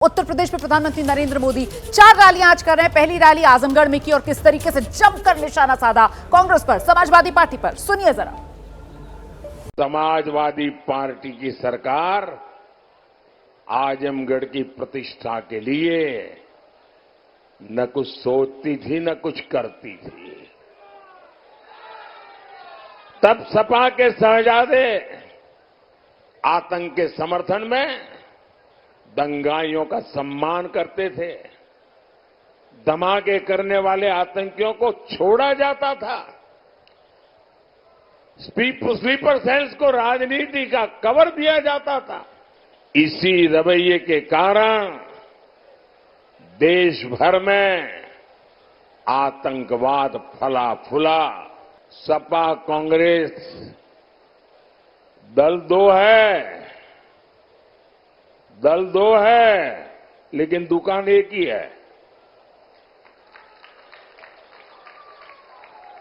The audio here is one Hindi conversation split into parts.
उत्तर प्रदेश में प्रधानमंत्री नरेंद्र मोदी 4 रैलियां आज कर रहे हैं। पहली रैली आजमगढ़ में की और किस तरीके से जमकर निशाना साधा कांग्रेस पर, समाजवादी पार्टी पर। सुनिए जरा। समाजवादी पार्टी की सरकार आजमगढ़ की प्रतिष्ठा के लिए न कुछ सोचती थी न कुछ करती थी। तब सपा के शहजादे आतंक के समर्थन में दंगाइयों का सम्मान करते थे। धमाके करने वाले आतंकियों को छोड़ा जाता था। स्लीपर सेल्स को राजनीति का कवर दिया जाता था। इसी रवैये के कारण देश भर में आतंकवाद फला फूला। सपा कांग्रेस दल दो है लेकिन दुकान एक ही है।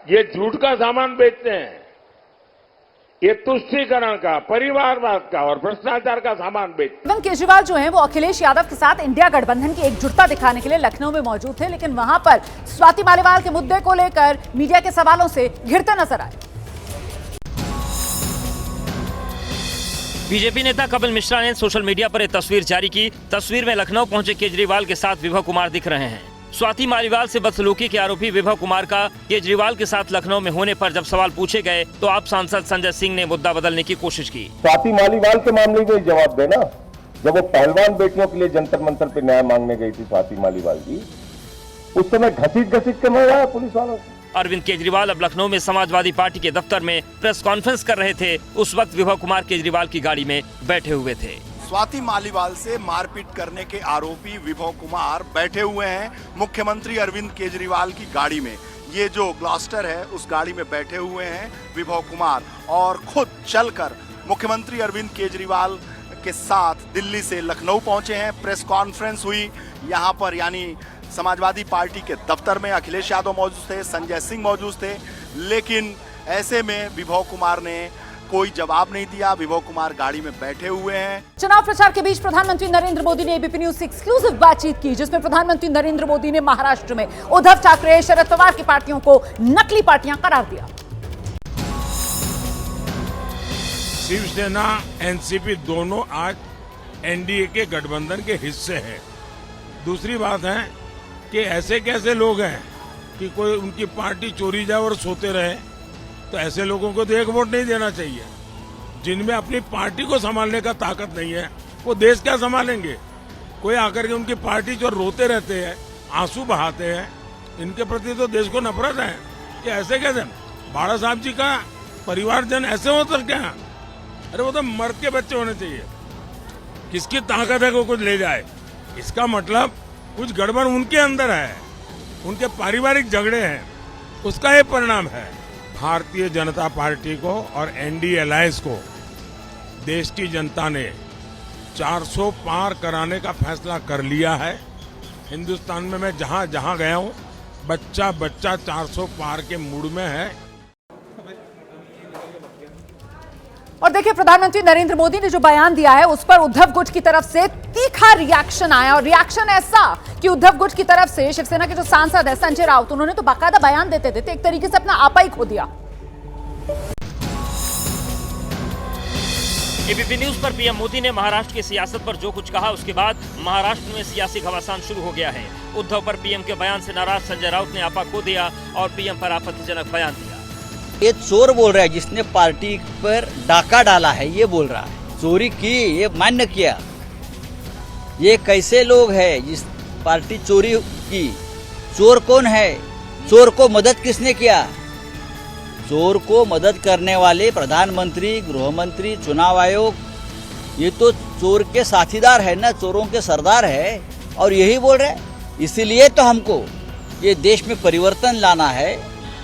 ये झूठ का सामान बेचते हैं। ये तुष्टीकरण का, परिवारवाद का और भ्रष्टाचार का सामान बेचते हैं। केजरीवाल जो हैं वो अखिलेश यादव के साथ इंडिया गठबंधन की एकजुटता दिखाने के लिए लखनऊ में मौजूद थे, लेकिन वहां पर स्वाति मालीवाल के मुद्दे को लेकर मीडिया के सवालों से घिरते नजर आए। बीजेपी नेता कपिल मिश्रा ने सोशल मीडिया पर एक तस्वीर जारी की। तस्वीर में लखनऊ पहुंचे केजरीवाल के साथ विभव कुमार दिख रहे हैं। स्वाति मालीवाल से बदसलूकी के आरोपी विभव कुमार का केजरीवाल के साथ लखनऊ में होने पर जब सवाल पूछे गए तो आप सांसद संजय सिंह ने मुद्दा बदलने की कोशिश की। स्वाति मालीवाल के मामले में जवाब देना, जब वो पहलवान बेटियों के लिए जंतर मंतर पे न्याय मांगने गई थी स्वाति मालीवाल जी, उस समय घसीट के मर पुलिस वालों से। अरविंद केजरीवाल अब लखनऊ में समाजवादी पार्टी के दफ्तर में प्रेस कॉन्फ्रेंस कर रहे थे। उस वक्त विभव कुमार केजरीवाल की गाड़ी में बैठे हुए थे। स्वाति मालीवाल से मारपीट करने के आरोपी विभव कुमार बैठे हुए हैं मुख्यमंत्री अरविंद केजरीवाल की गाड़ी में। ये जो ग्लॉस्टर है उस गाड़ी में बैठे हुए हैं विभव कुमार और खुद चलकर मुख्यमंत्री अरविंद केजरीवाल के साथ दिल्ली से लखनऊ पहुंचे हैं। प्रेस कॉन्फ्रेंस हुई यहाँ पर, यानी समाजवादी पार्टी के दफ्तर में अखिलेश यादव मौजूद थे, संजय सिंह मौजूद थे, लेकिन ऐसे में विभव कुमार ने कोई जवाब नहीं दिया। विभव कुमार गाड़ी में बैठे हुए हैं। चुनाव प्रचार के बीच प्रधानमंत्री नरेंद्र मोदी ने एबीपी न्यूज से एक्सक्लूसिव बातचीत की, जिसमें प्रधानमंत्री नरेंद्र मोदी ने महाराष्ट्र में उद्धव ठाकरे, शरद पवार की पार्टियों को नकली पार्टियां करार दिया। शिवसेना, एनसीपी दोनों आज एनडीए के गठबंधन के हिस्से हैं। दूसरी बात है कि ऐसे कैसे लोग हैं कि कोई उनकी पार्टी चोरी जाए और सोते रहे, तो ऐसे लोगों को तो एक वोट नहीं देना चाहिए। जिनमें अपनी पार्टी को संभालने का ताकत नहीं है वो देश क्या संभालेंगे। कोई आकर के उनकी पार्टी जो रोते रहते हैं, आंसू बहाते हैं, इनके प्रति तो देश को नफरत है कि ऐसे कैसे। बाड़ा साहब जी का परिवारजन ऐसे हो सकते हैं? अरे वो तो मर्द के बच्चे होने चाहिए। किसकी ताकत है को कुछ ले जाए? इसका मतलब कुछ गड़बड़ उनके अंदर है, उनके पारिवारिक झगड़े हैं, उसका ये परिणाम है। भारतीय जनता पार्टी को और एनडीए अलायंस को देश की जनता ने 400 पार कराने का फैसला कर लिया है। हिंदुस्तान में मैं जहां जहां गया हूं, बच्चा बच्चा 400 पार के मूड में है। और देखिए, प्रधानमंत्री नरेंद्र मोदी ने जो बयान दिया है उस पर उद्धव गुट की तरफ से तीखा रिएक्शन आया, और रिएक्शन ऐसा कि उद्धव गुट की तरफ से शिवसेना के जो सांसद है संजय राउत, उन्होंने तो बाकायदा बयान देते देते एक तरीके से अपना आपा ही खो दिया। एबीपी न्यूज पर पीएम मोदी ने महाराष्ट्र की सियासत पर जो कुछ कहा, उसके बाद महाराष्ट्र में सियासी घमासान शुरू हो गया है। उद्धव पर पीएम के बयान से नाराज संजय राउत ने आपा खो दिया और पीएम पर आपत्तिजनक बयान दिया। ये चोर बोल रहा है, जिसने पार्टी पर डाका डाला है ये बोल रहा है। चोरी की, ये मान्य किया। ये कैसे लोग हैं जिस पार्टी चोरी की? चोर कौन है? चोर को मदद किसने किया? चोर को मदद करने वाले प्रधानमंत्री, गृहमंत्री, चुनाव आयोग, ये तो चोर के साथीदार है ना, चोरों के सरदार है। और यही बोल रहे हैं। इसीलिए तो हमको ये देश में परिवर्तन लाना है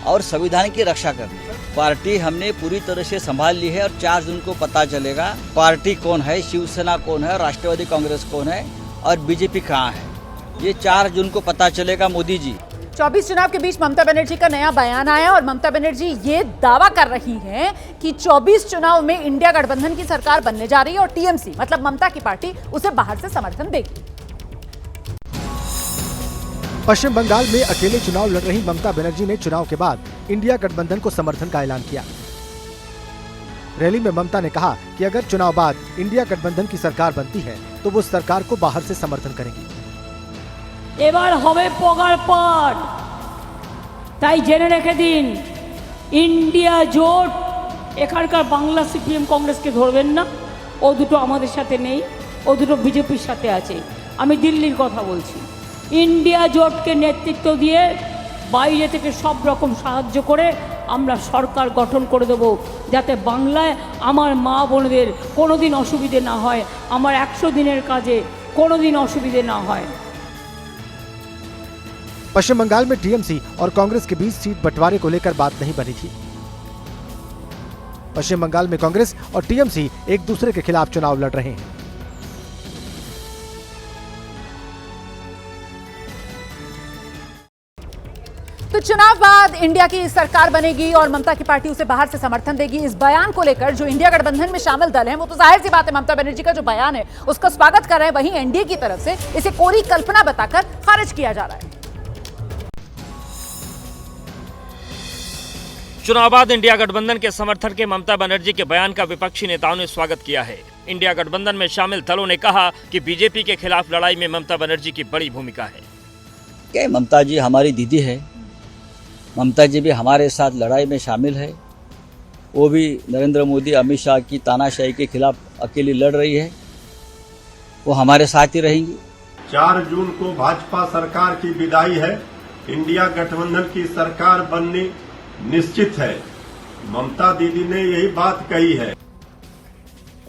और संविधान की रक्षा करनी है। पार्टी हमने पूरी तरह से संभाल ली है और 4 जून को पता चलेगा पार्टी कौन है, शिवसेना कौन है, राष्ट्रवादी कांग्रेस कौन है और बीजेपी कहाँ है। ये 4 जून को पता चलेगा। मोदी जी 24 चुनाव के बीच ममता बनर्जी का नया बयान आया और ममता बनर्जी ये दावा कर रही हैं कि 24 चुनाव में इंडिया गठबंधन की सरकार बनने जा रही है और टीएमसी मतलब ममता की पार्टी उसे बाहर से समर्थन देगी। पश्चिम बंगाल में अकेले चुनाव लड़ रही ममता बनर्जी ने चुनाव के बाद इंडिया गठबंधन को समर्थन का ऐलान किया। रैली में ममता ने कहा कि अगर चुनाव बाद इंडिया गठबंधन की सरकार बनती है तो वो सरकार को बाहर से समर्थन करेंगी। এবার হবে পগার পাট, তাই জেনে রেখে দিন, ইন্ডিয়া জোট এখানকার বাংলা সিপিএম কংগ্রেসকে ধরবেন না, ও দুটো আমাদের সাথে নেই, ও দুটো বিজেপির সাথে আছে। আমি দিল্লির কথা বলছি। ইন্ডিয়া জোটকে নেতৃত্ব দিয়ে বাইরে থেকে সব রকম সাহায্য করে আমরা সরকার গঠন করে দেব, যাতে বাংলায় আমার মা বোনদের কোনোদিন অসুবিধে না হয়, আমার 100 দিনের কাজে কোনোদিন অসুবিধে না হয়। पश्चिम बंगाल में टीएमसी और कांग्रेस के बीच सीट बंटवारे को लेकर बात नहीं बनी थी। पश्चिम बंगाल में कांग्रेस और टीएमसी एक दूसरे के खिलाफ चुनाव लड़ रहे हैं। तो चुनाव बाद इंडिया की सरकार बनेगी और ममता की पार्टी उसे बाहर से समर्थन देगी, इस बयान को लेकर जो इंडिया गठबंधन में शामिल दल हैं वो तो जाहिर सी बात है ममता बनर्जी का जो बयान है उसका स्वागत कर रहे हैं, वहीं एनडीए की तरफ से इसे कोरी कल्पना बताकर खारिज किया जा रहा है। चुनाव बाद इंडिया गठबंधन के समर्थन के ममता बनर्जी के बयान का विपक्षी नेताओं ने स्वागत किया है। इंडिया गठबंधन में शामिल दलों ने कहा कि बीजेपी के खिलाफ लड़ाई में ममता बनर्जी की बड़ी भूमिका है। क्या ममता जी हमारी दीदी है, ममता जी भी हमारे साथ लड़ाई में शामिल है। वो भी नरेंद्र मोदी अमित शाह की तानाशाही के खिलाफ अकेली लड़ रही है, वो हमारे साथ ही रहेंगी। 4 जून को भाजपा सरकार की विदाई है, इंडिया गठबंधन की सरकार बननी निश्चित है। ममता दीदी ने यही बात कही है।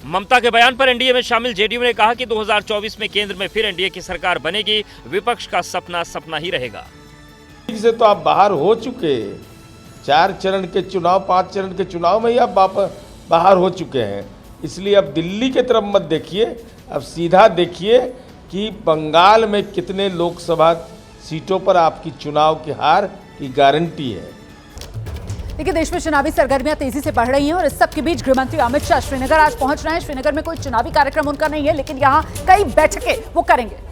ममता के बयान पर एनडीए में शामिल जेडीयू ने कहा कि 2024 में केंद्र में फिर एनडीए की सरकार बनेगी, विपक्ष का सपना सपना ही रहेगा। से तो आप बाहर हो चुके, 4 चरण के चुनाव, 5 चरण के चुनाव में ही आप बाहर हो चुके हैं। इसलिए अब दिल्ली की तरफ मत देखिए, अब सीधा देखिए कि बंगाल में कितने लोकसभा सीटों पर आपकी चुनाव की हार की गारंटी है। देखिए, देश में चुनावी सरगर्मियां तेजी से बढ़ रही हैं और इस सब के बीच गृहमंत्री अमित शाह श्रीनगर आज पहुंच रहे हैं। श्रीनगर में कोई चुनावी कार्यक्रम उनका नहीं है, लेकिन यहां कई बैठकें वो करेंगे।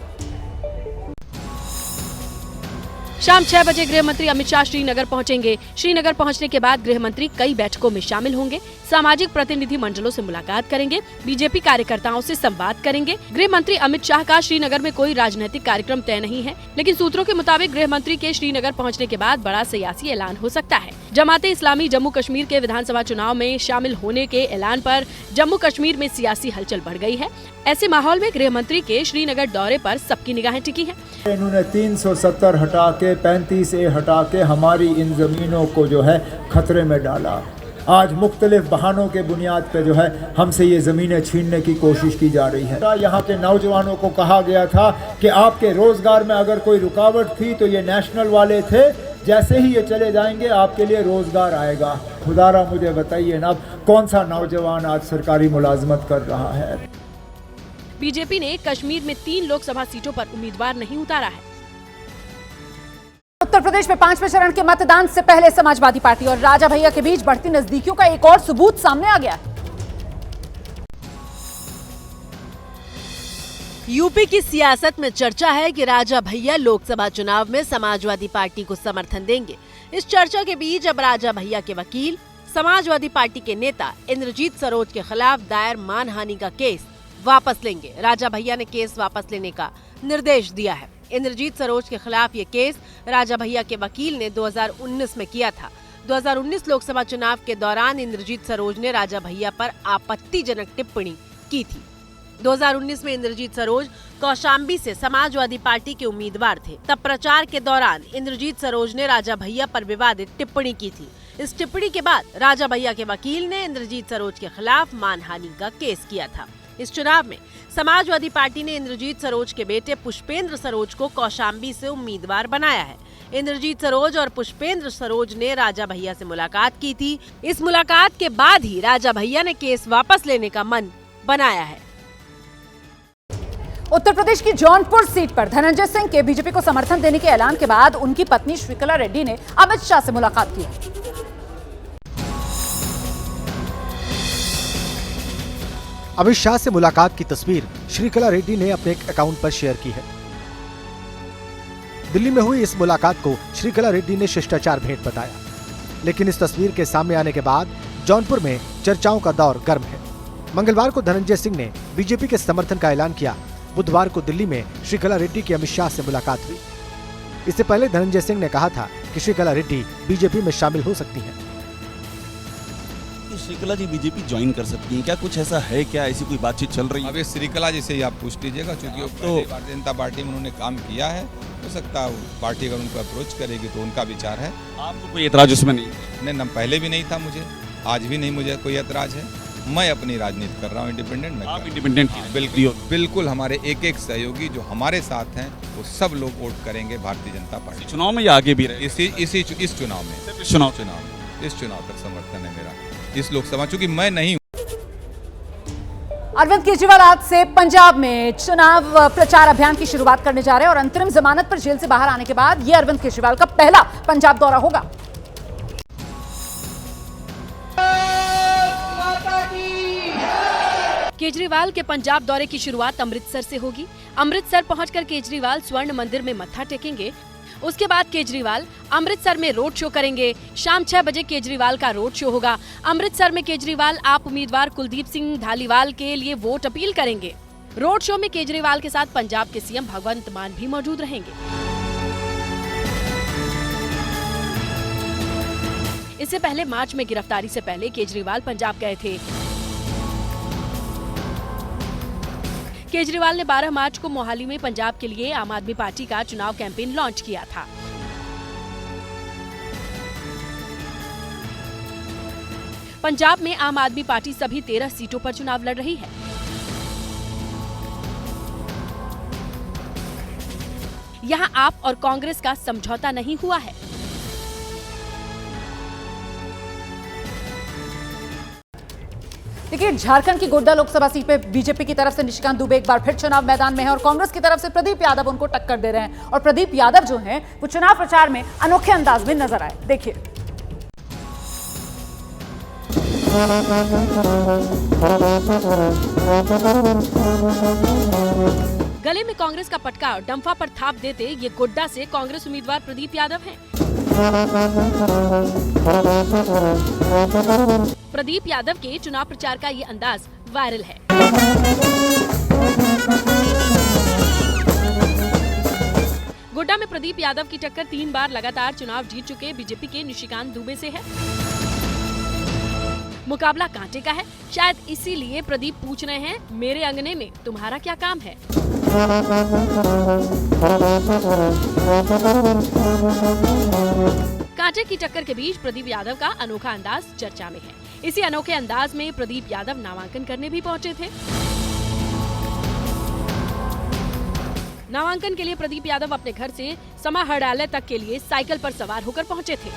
शाम 6 बजे गृहमंत्री अमित शाह श्रीनगर पहुंचेंगे। श्रीनगर पहुंचने के बाद गृहमंत्री कई बैठकों में शामिल होंगे, सामाजिक प्रतिनिधि मंडलों से मुलाकात करेंगे, बीजेपी कार्यकर्ताओं से संवाद करेंगे। गृहमंत्री अमित शाह का श्रीनगर में कोई राजनीतिक कार्यक्रम तय नहीं है, लेकिन सूत्रों के मुताबिक गृहमंत्री के श्रीनगर पहुंचने के बाद बड़ा सियासी ऐलान हो सकता है। जमाते इस्लामी जम्मू कश्मीर के विधानसभा चुनाव में शामिल होने के ऐलान पर जम्मू कश्मीर में सियासी हलचल बढ़ गई है। ऐसे माहौल में गृहमंत्री के श्रीनगर दौरे पर सबकी निगाहें टिकी हैं। इन्होंने 370 हटा के 35A हटा के हमारी इन जमीनों को जो है खतरे में डाला। आज मुख्तलिफ बहानों के बुनियाद पे जो है हमसे ये ज़मीनें छीनने की कोशिश की जा रही है। यहाँ के नौजवानों को कहा गया था कि आपके रोज़गार में अगर कोई रुकावट थी तो ये नेशनल वाले थे, जैसे ही ये चले जाएंगे आपके लिए रोज़गार आएगा। खुदारा मुझे बताइए ना, कौन सा नौजवान आज सरकारी मुलाजमत कर रहा है। बीजेपी ने कश्मीर में 3 लोकसभा सीटों पर उम्मीदवार नहीं उतारा है। उत्तर प्रदेश में 5वें चरण के मतदान से पहले समाजवादी पार्टी और राजा भैया के बीच बढ़ती नजदीकियों का एक और सबूत सामने आ गया है। यूपी की सियासत में चर्चा है कि राजा भैया लोकसभा चुनाव में समाजवादी पार्टी को समर्थन देंगे। इस चर्चा के बीच अब राजा भैया के वकील समाजवादी पार्टी के नेता इंद्रजीत सरोज के खिलाफ दायर मानहानि का केस वापस लेंगे। राजा भैया ने केस वापस लेने का निर्देश दिया है। इंद्रजीत सरोज के खिलाफ ये केस राजा भैया के वकील ने 2019 में किया था। 2019 लोकसभा चुनाव के दौरान इंद्रजीत सरोज ने राजा भैया पर आपत्तिजनक टिप्पणी की थी। 2019 में इंद्रजीत सरोज कौशाम्बी से समाजवादी पार्टी के उम्मीदवार थे। तब प्रचार के दौरान इंद्रजीत सरोज ने राजा भैया पर विवादित टिप्पणी की थी। इस टिप्पणी के बाद राजा भैया के वकील ने इंद्रजीत सरोज के खिलाफ मानहानि का केस किया था। इस चुनाव में समाजवादी पार्टी ने इंद्रजीत सरोज के बेटे पुष्पेंद्र सरोज को कौशाम्बी से उम्मीदवार बनाया है। इंद्रजीत सरोज और पुष्पेंद्र सरोज ने राजा भैया से मुलाकात की थी। इस मुलाकात के बाद ही राजा भैया ने केस वापस लेने का मन बनाया है। उत्तर प्रदेश की जौनपुर सीट पर धनंजय सिंह के बीजेपी को समर्थन देने के ऐलान के बाद उनकी पत्नी श्रीकला रेड्डी ने अमित शाह से मुलाकात की। अमित शाह से मुलाकात की तस्वीर श्रीकला रेड्डी ने अपने अकाउंट पर शेयर की है। दिल्ली में हुई इस मुलाकात को श्रीकला रेड्डी ने शिष्टाचार भेंट बताया, लेकिन इस तस्वीर के सामने आने के बाद जौनपुर में चर्चाओं का दौर गर्म है। मंगलवार को धनंजय सिंह ने बीजेपी के समर्थन का ऐलान किया। बुधवार को दिल्ली में श्रीकला रेड्डी की अमित शाह से मुलाकात हुई। इससे पहले धनंजय सिंह ने कहा था कि श्रीकला रेड्डी बीजेपी में शामिल हो सकती हैं। श्रीकला जी बीजेपी ज्वाइन कर सकती हैं क्या? कुछ ऐसा है क्या? ऐसी कोई बातचीत चल रही है? अब श्रीकला जी से ही आप पूछ लीजिएगा, क्योंकि तो भारतीय जनता पार्टी में उन्होंने काम किया है, हो सकता है पार्टी अगर उनको अप्रोच करेगी तो उनका विचार है। आपको कोई एतराज उसमें नहीं? नहीं, पहले भी नहीं था, मुझे आज भी नहीं, मुझे कोई एतराज है। मैं अपनी राजनीति कर रहा हूँ, इंडिपेंडेंट में। आप इंडिपेंडेंट? बिल्कुल। हमारे एक एक सहयोगी जो हमारे साथ हैं वो सब लोग वोट करेंगे भारतीय जनता पार्टी। चुनाव में या आगे भी रहे? इस चुनाव में, इस चुनाव तक समर्थन है मेरा, इस लोकसभा, चूंकि मैं नहीं हूँ। अरविंद केजरीवाल आज से पंजाब में चुनाव प्रचार अभियान की शुरुआत करने जा रहे हैं और अंतरिम जमानत पर जेल से बाहर आने के बाद यह अरविंद केजरीवाल का पहला पंजाब दौरा होगा। केजरीवाल के पंजाब दौरे की शुरुआत अमृतसर से होगी। अमृतसर पहुंचकर केजरीवाल स्वर्ण मंदिर में मत्था टेकेंगे। उसके बाद केजरीवाल अमृतसर में रोड शो करेंगे। शाम 6 बजे केजरीवाल का रोड शो होगा। अमृतसर में केजरीवाल आप उम्मीदवार कुलदीप सिंह धालीवाल के लिए वोट अपील करेंगे। रोड शो में केजरीवाल के साथ पंजाब के सीएम भगवंत मान भी मौजूद रहेंगे। इससे पहले मार्च में गिरफ्तारी से पहले केजरीवाल पंजाब गए थे। केजरीवाल ने 12 मार्च को मोहाली में पंजाब के लिए आम आदमी पार्टी का चुनाव कैंपेन लॉन्च किया था। पंजाब में आम आदमी पार्टी सभी 13 सीटों पर चुनाव लड़ रही है। यहां आप और कांग्रेस का समझौता नहीं हुआ है। देखिए, झारखंड की गोड्डा लोकसभा सीट पे बीजेपी की तरफ से निशिकांत दुबे एक बार फिर चुनाव मैदान में है और कांग्रेस की तरफ से प्रदीप यादव उनको टक्कर दे रहे हैं और प्रदीप यादव जो हैं वो चुनाव प्रचार में अनोखे अंदाज में नजर आए। देखिए, गले में कांग्रेस का पटका और डंफा पर थाप देते ये गोड्डा से कांग्रेस उम्मीदवार प्रदीप यादव हैं। प्रदीप यादव के चुनाव प्रचार का ये अंदाज वायरल है। गोड्डा में प्रदीप यादव की टक्कर 3 बार लगातार चुनाव जीत चुके बीजेपी के निशिकांत दुबे से है। मुकाबला कांटे का है, शायद इसीलिए प्रदीप पूछ रहे हैं, मेरे अंगने में तुम्हारा क्या काम है। कांटे की टक्कर के बीच प्रदीप यादव का अनोखा अंदाज चर्चा में है। इसी अनोखे अंदाज में प्रदीप यादव नामांकन करने भी पहुंचे थे। नामांकन के लिए प्रदीप यादव अपने घर से समाहरणालय तक के लिए साइकिल पर सवार होकर पहुंचे थे।